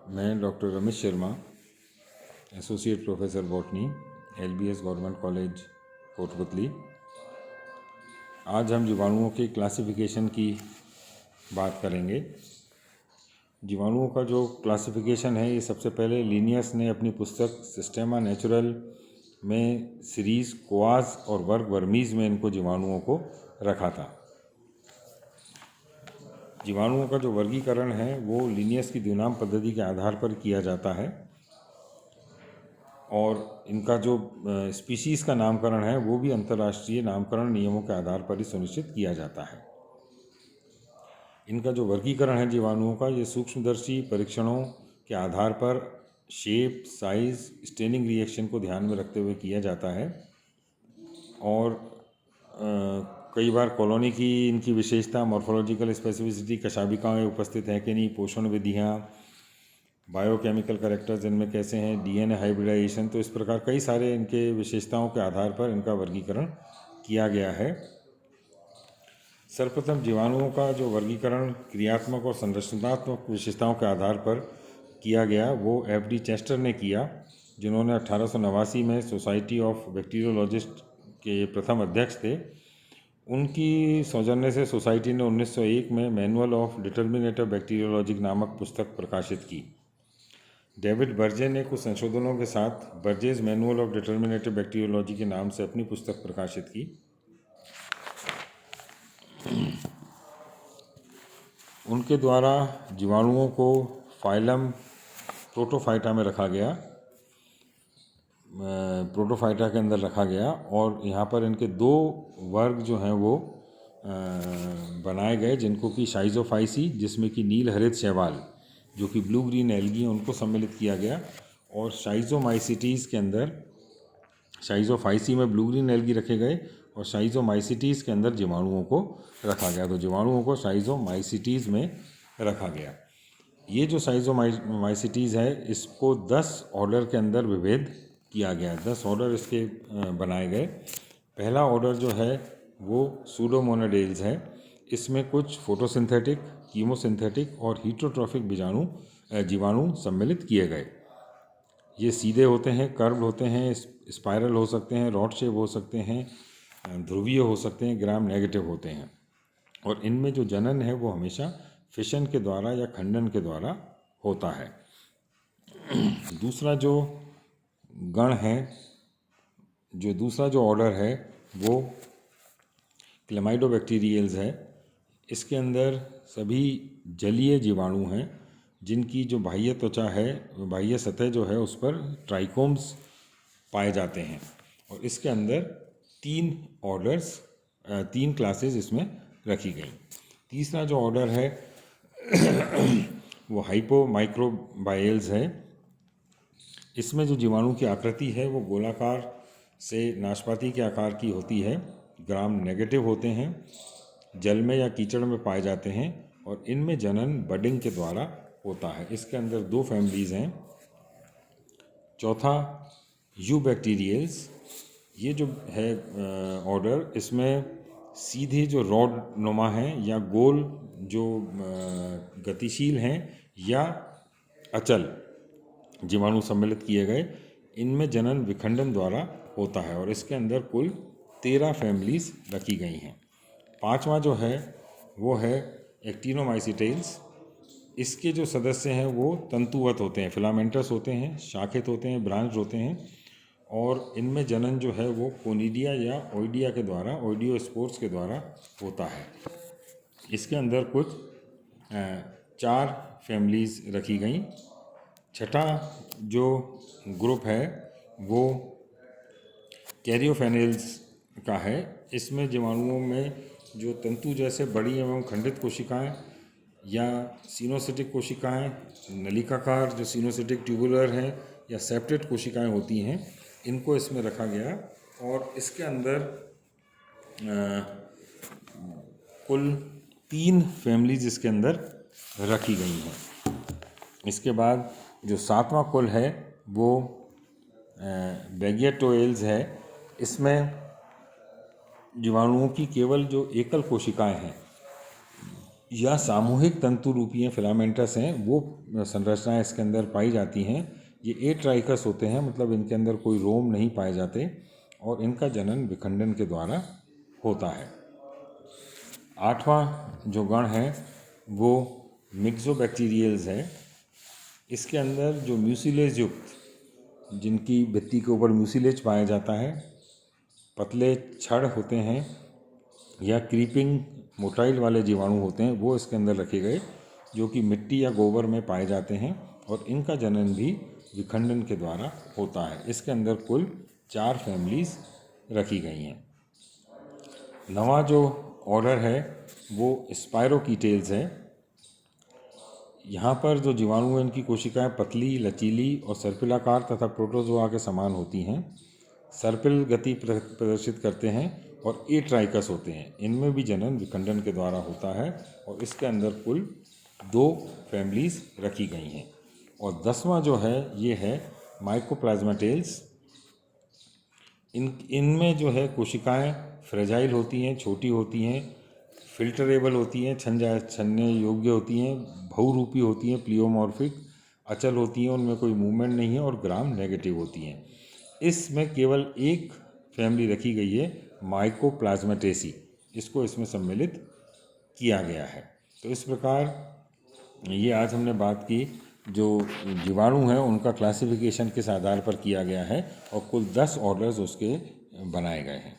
मैं doctor Ramesh Sharma, associate professor botany, LBS government college Kotputli. आज हम जीवाणुओं के क्लासिफिकेशन की बात करेंगे। जीवाणुओं का जो क्लासिफिकेशन है ये सबसे पहले लिनियस ने अपनी पुस्तक सिस्टेमा नेचुरल में सीरीज़ कोआस और वर्ग वर्मीज़ में इनको जीवाणुओं को रखा था। जीवाणुओं का जो वर्गीकरण है वो लिनियस की द्विनाम पद्धति के आधार पर किया जाता है और इनका जो स्पीशीज़ का नामकरण है वो भी अंतर्राष्ट्रीय नामकरण नियमों के आधार पर ही सुनिश्चित किया जाता है। इनका जो वर्गीकरण है जीवाणुओं का, ये सूक्ष्मदर्शी परीक्षणों के आधार पर शेप, साइज़, स्टेनिंग रिएक्शन को ध्यान में रखते हुए किया जाता है और कई बार कॉलोनी की इनकी विशेषता, मॉर्फोलॉजिकल स्पेसिफिसिटी, कशाभिकाएँ उपस्थित हैं कि नहीं, पोषण विधियाँ, बायोकेमिकल कैरेक्टर्स इनमें कैसे हैं, DNA हाइब्रिडाइजेशन, तो इस प्रकार कई सारे इनके विशेषताओं के आधार पर इनका वर्गीकरण किया गया है। सर्वप्रथम जीवाणुओं का जो वर्गीकरण क्रियात्मक और संरचनात्मक विशेषताओं के आधार पर किया गया वो FD चेस्टर ने किया, जिन्होंने 1889 में सोसाइटी ऑफ बैक्टीरियोलॉजिस्ट के प्रथम अध्यक्ष थे। उनकी सौजन्य से सोसाइटी ने 1901 में मैनुअल ऑफ डिटर्मिनेटिव बैक्टीरियोलॉजी नामक पुस्तक प्रकाशित की। डेविड बर्जे ने कुछ संशोधनों के साथ बर्जेज मैनुअल ऑफ डिटर्मिनेटिव बैक्टीरियोलॉजी के नाम से अपनी पुस्तक प्रकाशित की। उनके द्वारा जीवाणुओं को फाइलम प्रोटोफाइटा में रखा गया, प्रोटोफाइटा के अंदर रखा गया और यहाँ पर इनके दो वर्ग जो हैं वो बनाए गए, जिनको कि शाइजोफाइसी, जिसमें कि नील हरित शैवाल जो कि ब्लू ग्रीन एल्गी हैं उनको सम्मिलित किया गया, और शाइजोमाइसिटीज़ के अंदर शाइजोफाइसी में ब्लू ग्रीन एल्गी रखे गए और शाइजोमाइसिटीज़ के अंदर जीवाणुओं को रखा गया। तो जीवाणुओं को शाइजोमाइसिटीज़ में रखा गया। ये जो शाइजोमाइसिटीज़ है इसको 10 ऑर्डर के अंदर विभेद किया गया। 10 ऑर्डर इसके बनाए गए। पहला ऑर्डर जो है वो सूडोमोनाडेल्स है। इसमें कुछ फोटोसिंथेटिक, कीमोसिंथेटिक और हीटरोट्रॉफिक जीवाणु सम्मिलित किए गए। ये सीधे होते हैं, कर्व्ड होते हैं, स्पाइरल हो सकते हैं, रॉड शेप हो सकते हैं, ध्रुवीय हो सकते हैं, ग्राम नेगेटिव होते हैं, और इनमें जो जनन है वो हमेशा फिशन के द्वारा या खंडन के द्वारा होता है। दूसरा जो गण है, दूसरा जो ऑर्डर है वो क्लेमाइडोबैक्टीरियल्स है। इसके अंदर सभी जलीय जीवाणु हैं जिनकी जो बाह्य त्वचा है, बाह्य सतह जो है उस पर ट्राइकोम्स पाए जाते हैं, और इसके अंदर 3 क्लासेस इसमें रखी गई। तीसरा जो ऑर्डर है वो हाइपोमाइक्रोबायल्स है। इसमें जो जीवाणु की आकृति है वो गोलाकार से नाशपाती के आकार की होती है, ग्राम नेगेटिव होते हैं, जल में या कीचड़ में पाए जाते हैं, और इनमें जनन बडिंग के द्वारा होता है। इसके अंदर 2 फैमिलीज़ हैं। चौथा यूबैक्टीरियल्स, ये जो है ऑर्डर, इसमें सीधे जो रॉड नुमा हैं या गोल जो गतिशील हैं या अचल जीवाणु सम्मिलित किए गए, इनमें जनन विखंडन द्वारा होता है, और इसके अंदर कुल 13 फैमिलीज़ रखी गई हैं। पांचवा जो है वो है एक्टिनोमाइसिटेल्स। इसके जो सदस्य हैं वो तंतुवत होते हैं, फिलामेंटस होते हैं, शाखित होते हैं, ब्रांच होते हैं, और इनमें जनन जो है वो कोनिडिया या ओइडिया के द्वारा, ओइडियोस्पोर्स के द्वारा होता है। इसके अंदर कुछ 4 फैमिलीज़ रखी गई। छठा जो ग्रुप है वो कैरियोफेनिल्स का है। इसमें जीवाणुओं में जो तंतु जैसे बड़ी एवं खंडित कोशिकाएं या सिनोसिटिक कोशिकाएं, नलिकाकार जो सिनोसिटिक ट्यूबुलर हैं या सेप्टेट कोशिकाएं होती हैं, इनको इसमें रखा गया, और इसके अंदर कुल 3 फैमिलीज इसके अंदर रखी गई हैं। इसके बाद जो 7वां कुल है वो बैगियाटोएल्स है। इसमें जीवाणुओं की केवल जो एकल कोशिकाएं हैं या सामूहिक तंतु रूपीय फिलामेंटस हैं, वो संरचनाएं इसके अंदर पाई जाती हैं। ये एट्राइकस होते हैं, मतलब इनके अंदर कोई रोम नहीं पाए जाते और इनका जनन विखंडन के द्वारा होता है। आठवां जो गण है वो मिक्सोबैक्टीरियल्स है। इसके अंदर जो म्यूसिलेज युक्त, जिनकी भित्ति के ऊपर म्यूसिलेज पाया जाता है, पतले छड़ होते हैं या क्रीपिंग मोटाइल वाले जीवाणु होते हैं, वो इसके अंदर रखे गए, जो कि मिट्टी या गोबर में पाए जाते हैं और इनका जनन भी विखंडन के द्वारा होता है। इसके अंदर कुल 4 फैमिलीज रखी गई हैं। नवा जो ऑर्डर है वो स्पायरोकीटेल्स है। यहाँ पर जो जीवाणु हैं, इनकी कोशिकाएं पतली, लचीली और सर्पिलाकार तथा प्रोटोजोआ के समान होती हैं, सर्पिल गति प्रदर्शित करते हैं और एट्राइकस होते हैं। इनमें भी जनन विखंडन के द्वारा होता है और इसके अंदर कुल 2 फैमिलीज रखी गई हैं। और 10वां जो है ये है माइकोप्लाज्माटेल्स। इनमें जो है कोशिकाएं फ्रेजाइल होती हैं, छोटी होती हैं, फिल्टरेबल होती हैं, छनने योग्य होती हैं, बहुरूपी होती हैं, प्लियोमॉर्फिक, अचल होती हैं, उनमें कोई मूवमेंट नहीं है और ग्राम नेगेटिव होती हैं। इसमें केवल एक फैमिली रखी गई है, माइकोप्लाज्मेटेसी, इसको इसमें सम्मिलित किया गया है। तो इस प्रकार ये आज हमने बात की जो जीवाणु हैं उनका क्लासिफिकेशन किस आधार पर किया गया है और कुल 10 ऑर्डर्स उसके बनाए गए हैं।